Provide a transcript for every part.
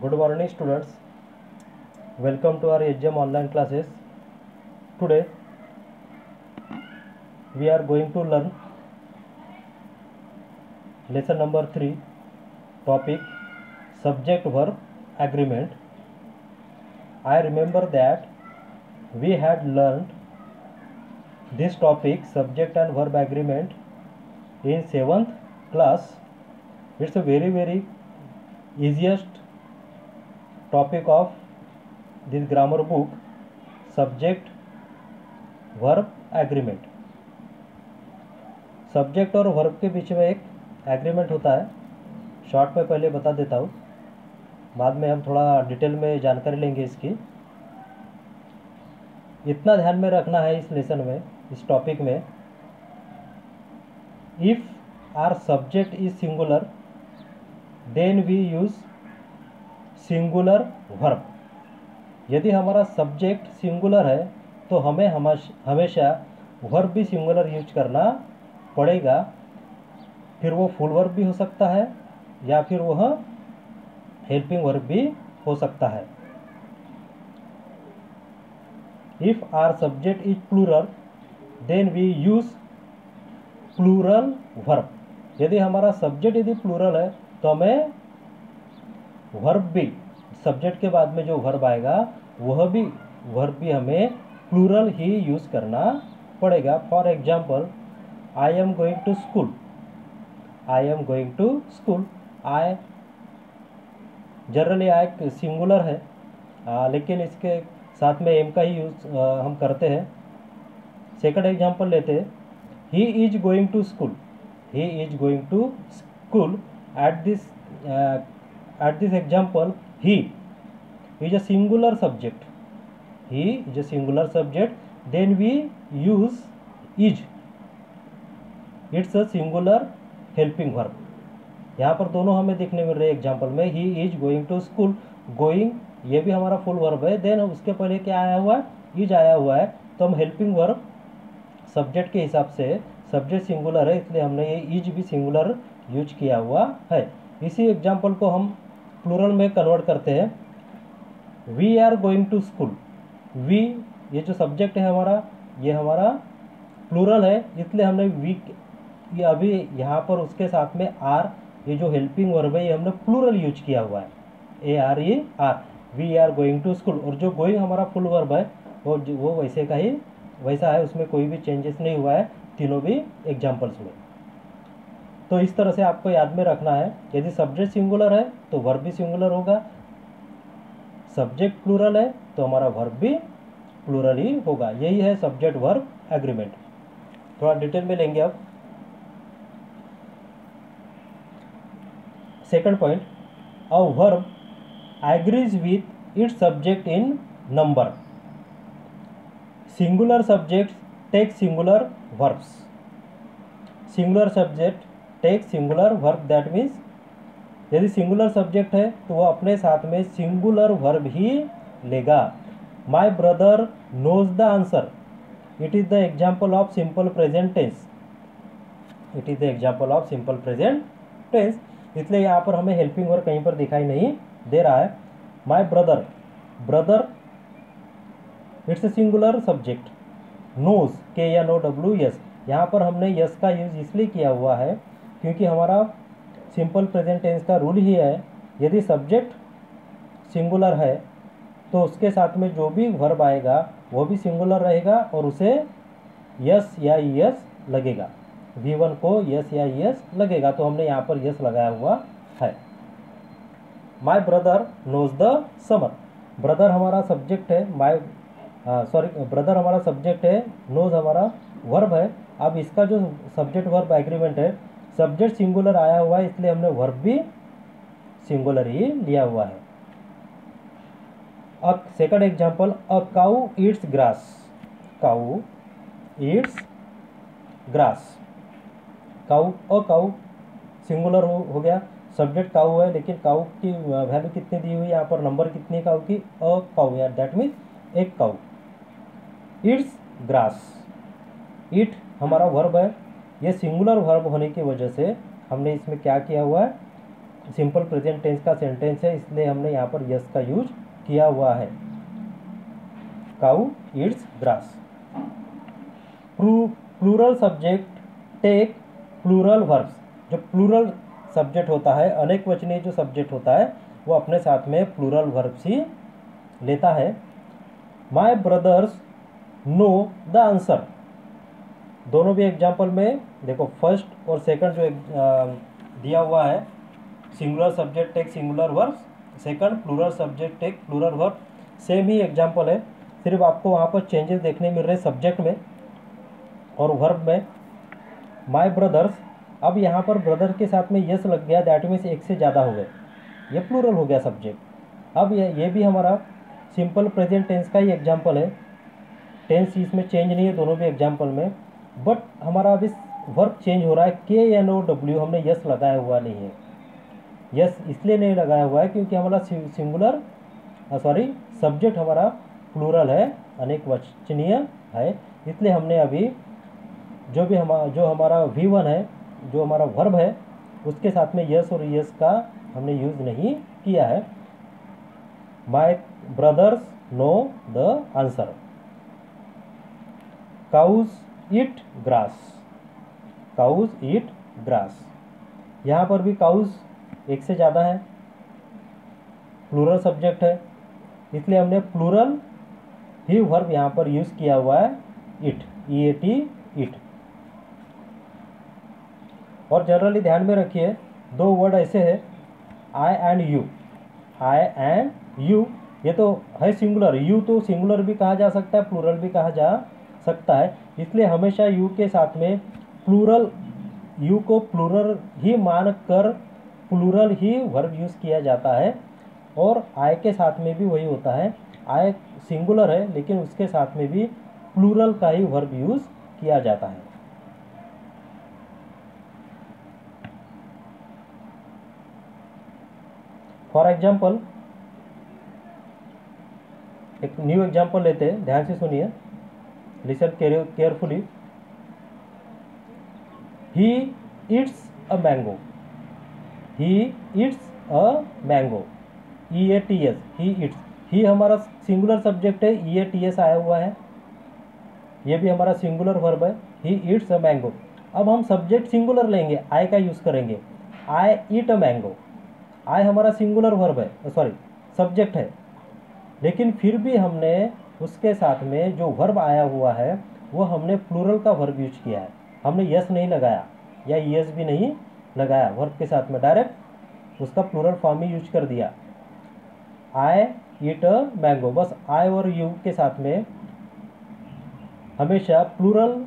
Good morning students, welcome to our HM online classes. Today we are going to learn lesson number 3, topic subject verb agreement. I remember that we had learned this topic subject and verb agreement in 7th class. It's a very easiest topic of this grammar book, subject verb agreement. Subject और verb के बीच में एक agreement होता है. Short में पहले बता देता हूँ, बाद में हम थोड़ा डिटेल में जानकारी लेंगे इसकी. इतना ध्यान में रखना है इस लेसन में, इस टॉपिक में, if our subject is singular then we use singular verb. यदि हमारा सब्जेक्ट सिंगुलर है तो हमें हमेशा वर्ब भी सिंगुलर यूज करना पड़ेगा. फिर वो फुल वर्ब भी हो सकता है या फिर वह हेल्पिंग वर्ब भी हो सकता है. If our subject is plural then we use plural verb. यदि हमारा सब्जेक्ट यदि प्लूरल है तो हमें वर्ब भी, सब्जेक्ट के बाद में जो वर्ब आएगा वह भी वर्ब भी हमें प्लूरल ही यूज़ करना पड़ेगा. For example, I am going to school. I am going to school. I generally I singular है, लेकिन इसके साथ में एम का ही यूज़ हम करते हैं. सेकंड एग्जाम्पल लेते हैं, he is going to school. He is going to school. at this example, he is a singular subject. He is a singular subject. Then we use is. It's a singular helping verb. यहाँ पर दोनों हमें देखने मिल रहे हैं example में. He is going to school. Going ये भी हमारा फुल वर्ब है. देन उसके पहले क्या आया हुआ है? इज आया हुआ है. तो हम हेल्पिंग वर्ब सब्जेक्ट के हिसाब से, सब्जेक्ट सिंगुलर है इसलिए हमने ये इज भी सिंगुलर यूज किया हुआ है. इसी एग्जाम्पल को हम प्लूरल में कन्वर्ट करते हैं. We are going to school. We ये जो सब्जेक्ट है हमारा, ये हमारा प्लूरल है इसलिए हमने वी, ये अभी यहाँ पर उसके साथ में आर, ये जो हेल्पिंग वर्ब है ये हमने प्लूरल यूज किया हुआ है. A R E are. We are going to school. और जो गोइंग हमारा फुल वर्ब है वो वैसे का ही वैसा है, उसमें कोई भी चेंजेस नहीं हुआ है तीनों भी एग्जाम्पल्स में. तो इस तरह से आपको याद में रखना है, यदि सब्जेक्ट सिंगुलर है तो वर्ब भी सिंगुलर होगा, सब्जेक्ट प्लूरल है तो हमारा वर्ब भी प्लूरल ही होगा. यही है सब्जेक्ट वर्ब एग्रीमेंट. थोड़ा डिटेल में लेंगे अब. Second point, a verb agrees with its subject in number. Singular subject take singular verbs. Singular subject take singular verb. That means यदि सिंगुलर सब्जेक्ट है तो वह अपने साथ में सिंगुलर वर्ब ही लेगा. My brother knows the answer. It is the example of simple present tense. It is the example of simple present tense. इसलिए यहाँ पर हमें हेल्पिंग वर्ब कहीं पर दिखाई नहीं दे रहा है. My brother, brother it's a singular subject. Knows, के या नो डब्ल्यू एस. यहाँ पर हमने यस का यूज इसलिए किया हुआ है क्योंकि हमारा सिंपल प्रेजेंट टेंस का रूल ही है, यदि सब्जेक्ट सिंगुलर है तो उसके साथ में जो भी वर्ब आएगा वो भी सिंगुलर रहेगा और उसे यस या यस लगेगा. V1 को यस या यस लगेगा. तो हमने यहाँ पर यस लगाया हुआ है. My brother knows the summer. Brother हमारा सब्जेक्ट है, ब्रदर हमारा सब्जेक्ट है, नोज हमारा वर्ब है. अब इसका जो सब्जेक्ट वर्ब एग्रीमेंट है, सब्जेक्ट सिंगुलर आया हुआ है इसलिए हमने वर्ब भी सिंगुलर ही लिया हुआ है. अब सेकंड एग्जांपल, अ काऊ ईट्स ग्रास. काऊ ईट्स ग्रास. काऊ, अ काऊ सिंगुलर हो गया. सब्जेक्ट काऊ है लेकिन काऊ की वैल्यू कितनी दी हुई है यहाँ पर, नंबर कितनी काऊ की? अ काऊ या दैट मीन्स एक काऊ. Eats grass. ईट हमारा वर्ब है. ये सिंगुलर वर्ब होने की वजह से हमने इसमें क्या किया हुआ है, सिंपल प्रेजेंट टेंस का सेंटेंस है, इसलिए हमने यहाँ पर यस का यूज किया हुआ है। Cow eats grass. Plural subject take plural verbs. जो प्लूरल सब्जेक्ट होता है, अनेक वचनीय जो सब्जेक्ट होता है, वो अपने साथ में प्लूरल वर्ब्स ही लेता है। My brothers know the answer. दोनों भी एग्जाम्पल में देखो, फर्स्ट और सेकंड जो दिया हुआ है, singular subject take singular verb, second plural subject take plural verb, same ही एग्जाम्पल है, सिर्फ आपको वहाँ पर चेंजेस देखने मिल रहे हैं सब्जेक्ट में और वर्ब में। माई ब्रदर्स, अब यहाँ पर ब्रदर के साथ में यस लग गया, दैट मीन्स एक से ज़्यादा हो गए, ये प्लूरल हो गया सब्जेक्ट। अब ये भी हमारा सिंपल प्रेजेंट टेंस का ही एग्जाम्पल है, टेंस इसमें चेंज नहीं है दोनों भी एग्जाम्पल में, बट हमारा अभी वर्ब चेंज हो रहा है। KNOW हमने यस लगाया हुआ नहीं है। यस इसलिए नहीं लगाया हुआ है क्योंकि हमारा सिंगुलर सब्जेक्ट हमारा प्लूरल है, अनेक वचनीय है, इसलिए हमने अभी जो हमारा V1 है, जो हमारा वर्ब है, उसके साथ में यस और यस का हमने यूज़ नहीं किया है। My brothers know the answer. Cows eat grass. Cows eat grass, यहाँ पर भी काउज एक से ज़्यादा है, प्लूरल सब्जेक्ट है, इसलिए हमने प्लूरल ही वर्ब यहाँ पर यूज़ किया हुआ है, इट, EAT, इट। और जनरली ध्यान में रखिए, दो वर्ड ऐसे हैं, I and you. I and you ये तो है सिंगुलर, यू तो सिंगुलर भी कहा जा सकता है, प्लूरल भी कहा जा सकता है, इसलिए हमेशा यू के साथ में प्लूरल, यू को प्लूरल ही मान कर प्लूरल ही वर्ब यूज़ किया जाता है। और आई के साथ में भी वही होता है, आई सिंगुलर है लेकिन उसके साथ में भी प्लूरल का ही वर्ब यूज़ किया जाता है। फॉर एग्जाम्पल, एक न्यू एग्जाम्पल लेते हैं, ध्यान से सुनिए, listen carefully. He eats a mango. He eats a mango, EATS, he eats. He हमारा सिंगुलर सब्जेक्ट है, EATS आया हुआ है, ये भी हमारा सिंगुलर वर्ब है, ही ईट्स अ मैंगो। अब हम सब्जेक्ट सिंगुलर लेंगे, आई का यूज़ करेंगे, आई ईट अ मैंगो। आई हमारा सिंगुलर वर्ब है, सब्जेक्ट है, लेकिन फिर भी हमने उसके साथ में जो वर्ब आया हुआ है वो हमने प्लूरल का वर्ब यूज किया है, हमने यस नहीं लगाया या यस भी नहीं लगाया, वर्ब के साथ में डायरेक्ट उसका प्लूरल फॉर्म ही यूज कर दिया, आई ईट अ मैंगो। बस आई और यू के साथ में हमेशा प्लूरल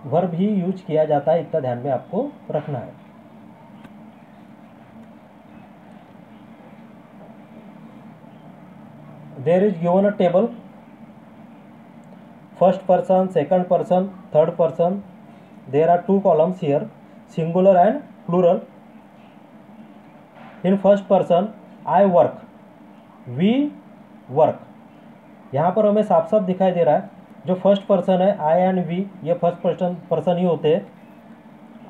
वर्ब ही यूज किया जाता है, इतना ध्यान में आपको रखना है। There is given a table, first person, second person, third person. There are two columns here, singular and plural. In first person, I work, we work. यहाँ पर हमें साफ साफ दिखाई दे रहा है, जो फर्स्ट पर्सन है आई एंड वी, ये फर्स्ट पर्सन ही होते हैं।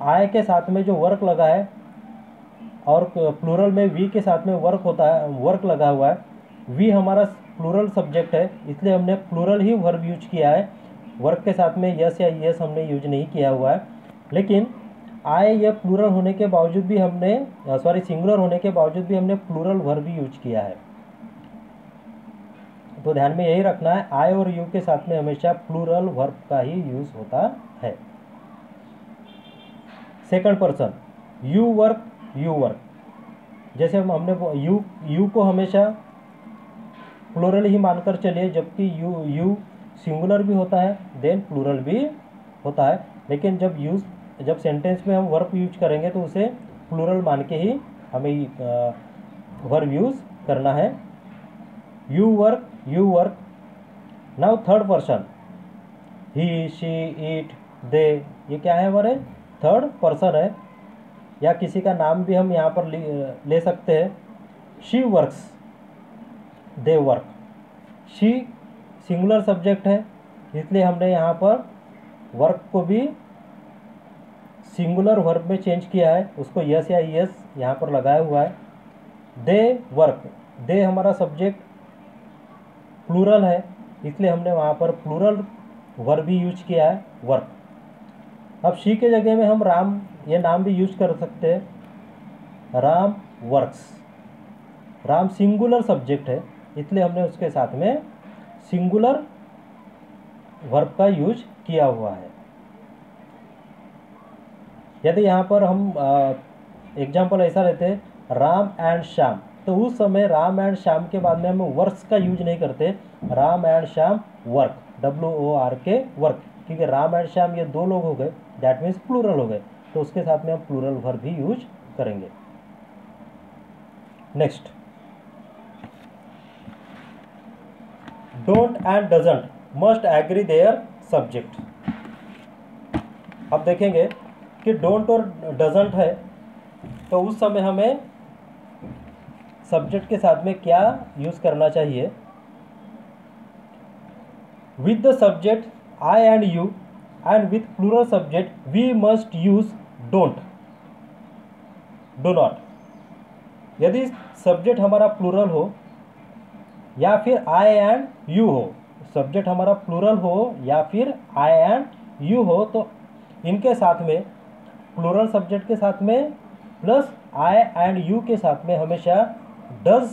आई के साथ में जो वर्क लगा है और प्लूरल में वी के साथ में वर्क होता है, वर्क लगा हुआ है। वी हमारा प्लूरल सब्जेक्ट है, इसलिए हमने प्लूरल ही वर्ब यूज किया है, वर्क के साथ में यस या यस हमने यूज नहीं किया हुआ है। लेकिन आई या प्लूरल होने के बावजूद भी हमने सिंगुलर होने के बावजूद भी हमने प्लूरल वर्ब यूज किया है, तो ध्यान में यही रखना है, आई और यू के साथ में हमेशा प्लूरल वर्ब का ही यूज होता है। Second person, you work, you work, जैसे हमने यू को हमेशा प्लूरल ही मानकर चलिए, जबकि यू सिंगुलर भी होता है देन प्लूरल भी होता है, लेकिन जब सेंटेंस में हम वर्ब यूज करेंगे तो उसे प्लूरल मान के ही हमें वर्ब यूज करना है। You work, you work. Now third person, he, she, it, they, ये क्या है, हमारे थर्ड पर्सन है, या किसी का नाम भी हम यहाँ पर ले सकते हैं। She works, they work. She singular subject है, इसलिए हमने यहाँ पर वर्क को भी सिंगुलर वर्ब में चेंज किया है, उसको यस या यस यहाँ पर लगाया हुआ है। दे वर्क, दे हमारा सब्जेक्ट प्लूरल है, इसलिए हमने वहाँ पर प्लूरल वर्ब भी यूज किया है, वर्क। अब शी के जगह में हम राम ये नाम भी यूज कर सकते हैं, Ram works. Ram singular subject है, इसलिए हमने उसके साथ में सिंगुलर वर्ब का यूज किया हुआ है। यदि यहाँ पर हम एग्जाम्पल ऐसा लेते हैं राम एंड श्याम, तो उस समय राम एंड श्याम के बाद में हम वर्क्स का यूज नहीं करते, Ram and Shyam work, WORK work, क्योंकि राम एंड श्याम ये दो लोग हो गए, दैट मीन्स प्लूरल हो गए, तो उसके साथ में हम प्लूरल वर्ब भी यूज करेंगे। Next, don't and doesn't must agree their subject. अब देखेंगे कि डोंट और डजंट है, तो उस समय हमें सब्जेक्ट के साथ में क्या यूज करना चाहिए। With the subject I and you and with plural subject we must use don't, do not. यदि सब्जेक्ट हमारा प्लूरल हो या फिर आई एंड यू हो, सब्जेक्ट हमारा प्लूरल हो या फिर आई एंड यू हो, तो इनके साथ में प्लूरल सब्जेक्ट के साथ में प्लस आई एंड यू के साथ में हमेशा डज,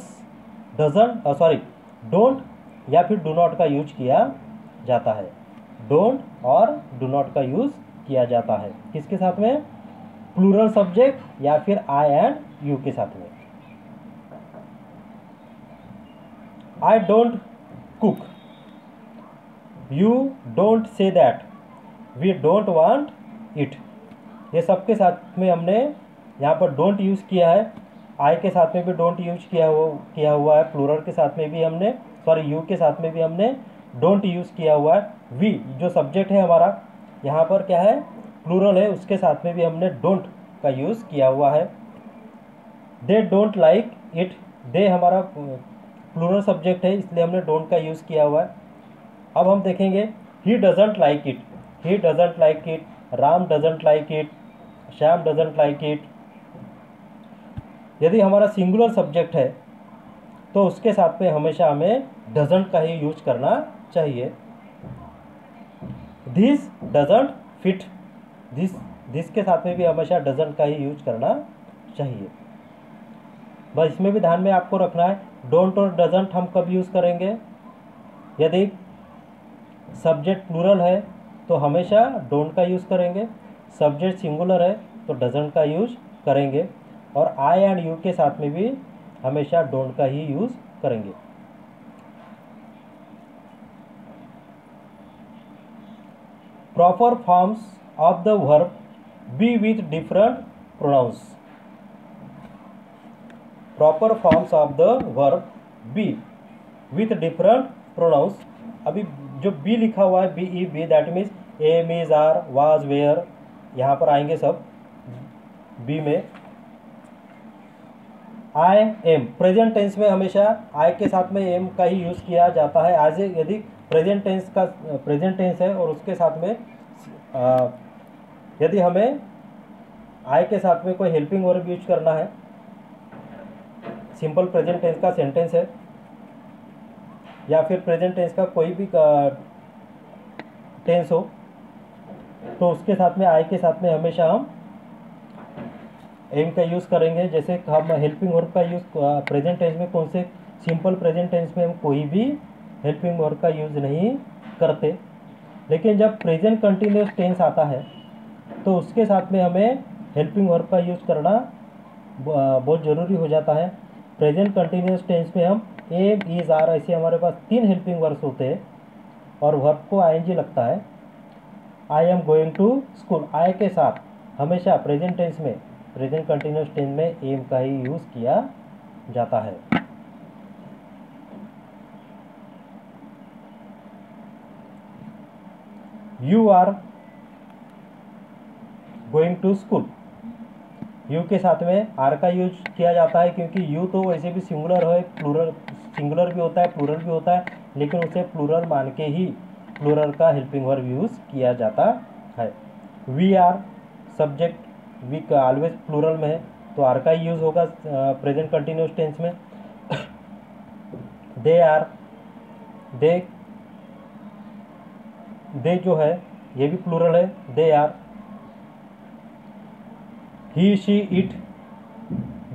डजंट, डोंट या फिर डू नॉट का यूज किया जाता है। डोंट और डू नॉट का यूज किया जाता है किसके साथ में, प्लूरल सब्जेक्ट या फिर आई एंड यू के साथ में। I don't cook, you don't say that, we don't want it, ये सबके साथ में हमने यहाँ पर डोंट यूज़ किया है। आई के साथ में भी डोंट यूज किया हुआ है, प्लूरल के साथ में भी हमने, यू के साथ में भी हमने डोंट यूज़ किया हुआ है। वी जो सब्जेक्ट है हमारा यहाँ पर क्या है, प्लूरल है, उसके साथ में भी हमने डोंट का यूज़ किया हुआ है। दे डोंट लाइक इट, दे हमारा प्लूरल सब्जेक्ट है, इसलिए हमने डोंट का यूज़ किया हुआ है। अब हम देखेंगे he doesn't like it, he doesn't like it, Ram doesn't like it, Shyam doesn't like it. यदि हमारा सिंगुलर सब्जेक्ट है तो उसके साथ में हमेशा हमें डजंट का ही यूज करना चाहिए। दिस डजंट फिट, दिस के साथ में भी हमेशा डजंट का ही यूज करना चाहिए। बस इसमें भी ध्यान में आपको रखना है, डोंट और डजंट हम कब यूज़ करेंगे, यदि सब्जेक्ट प्लूरल है तो हमेशा डोंट का यूज़ करेंगे, सब्जेक्ट सिंगुलर है तो डजंट का यूज करेंगे, और आई एंड यू के साथ में भी हमेशा डोंट का ही यूज करेंगे। Proper forms of the verb be with different pronouns, proper forms of the verb be with different pronouns. अभी जो बी लिखा हुआ है, B E be, that means am is are was were, यहाँ पर आएंगे सब बी में। आई एम, प्रेजेंट टेंस में हमेशा आई के साथ में एम का ही यूज़ किया जाता है। आज यदि प्रेजेंट टेंस है और उसके साथ में यदि हमें आई के साथ में कोई हेल्पिंग वर्ब यूज करना है, सिंपल प्रेजेंट टेंस का सेंटेंस है या फिर प्रेजेंट टेंस का कोई भी टेंस हो, तो उसके साथ में आई के साथ में हमेशा हम एम का यूज़ करेंगे। जैसे हम हेल्पिंग वर्ब का यूज़ प्रेजेंट टेंस में, कौन से सिंपल प्रेजेंट टेंस में हम कोई भी हेल्पिंग वर्ब का यूज़ नहीं करते, लेकिन जब प्रेजेंट कंटिन्यूस टेंस आता है तो उसके साथ में हमें हेल्पिंग वर्ब का यूज़ करना बहुत ज़रूरी हो जाता है। प्रेजेंट कंटिन्यूस टेंस में हम एम इज आर, ऐसे हमारे पास 3 हेल्पिंग वर्ब्स होते हैं और वर्ब को आईएनजी लगता है। I am going to school, I के साथ हमेशा प्रेजेंट टेंस में, प्रेजेंट कंटिन्यूस टेंस में एम का ही यूज़ किया जाता है। You are going to school, you के साथ में आर का यूज किया जाता है, क्योंकि यू तो वैसे भी सिंगुलर है, सिंगुलर भी होता है, प्लूरल भी होता है, लेकिन उसे प्लूरल मान के ही प्लूरल का हेल्पिंग वर्ब यूज़ किया जाता है। We are subject we always plural में है तो आर का ही यूज़ होगा प्रेजेंट कंटिन्यूस टेंस में। दे आर, दे जो है ये भी प्लूरल है, they are. He she it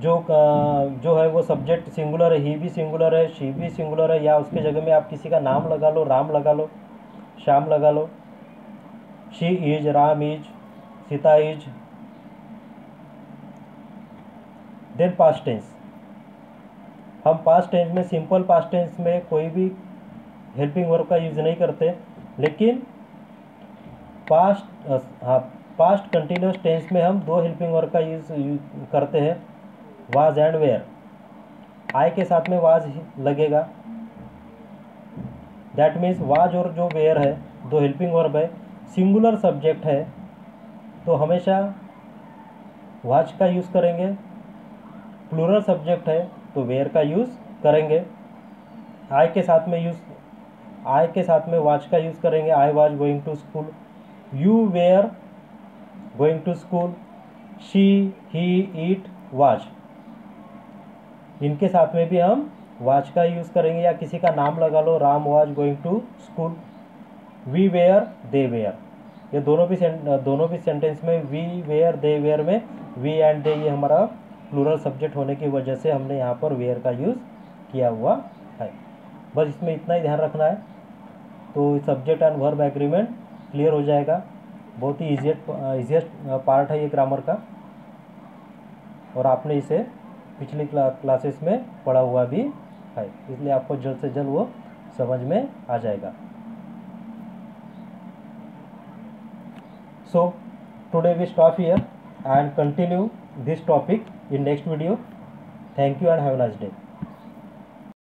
जो है वो सब्जेक्ट सिंगुलर है, ही भी सिंगुलर है, शी भी सिंगुलर है, या उसके जगह में आप किसी का नाम लगा लो, राम लगा लो, श्याम लगा लो। She is, Ram is, Sita is. Then past tense, हम पास्ट टेंस में सिंपल पास्ट टेंस में कोई भी हेल्पिंग वर्ब का यूज़ नहीं करते, लेकिन पास्ट कंटिन्यूस टेंस में हम दो हेल्पिंग वर्ब का यूज़ करते हैं, वाज एंड वेयर। आई के साथ में वाज लगेगा, दैट मीन्स वाज और जो वेयर है दो हेल्पिंग वर्ब है, सिंगुलर सब्जेक्ट है तो हमेशा वाज का यूज़ करेंगे, प्लूरल सब्जेक्ट है तो वेयर का यूज़ करेंगे। आई के साथ में वाज का यूज़ करेंगे, I was going to school, you were going to school, she, he, it, was. इनके साथ में भी हम वाज का यूज़ करेंगे, या किसी का नाम लगा लो, Ram was going to school, we were, they were. ये दोनों भी सेंटेंस में वी वेयर दे वेयर में वी एंड दे ये हमारा प्लूरल सब्जेक्ट होने की वजह से हमने यहाँ पर वेयर का यूज़ किया हुआ है। बस इसमें इतना ही ध्यान रखना है तो subject and verb agreement clear हो जाएगा। बहुत ही ईजिएस्ट पार्ट है ये ग्रामर का, और आपने इसे पिछली क्लासेस में पढ़ा हुआ भी है, इसलिए आपको जल्द से जल्द वो समझ में आ जाएगा। So today we stop here and continue this topic in next video. Thank you and have a nice day.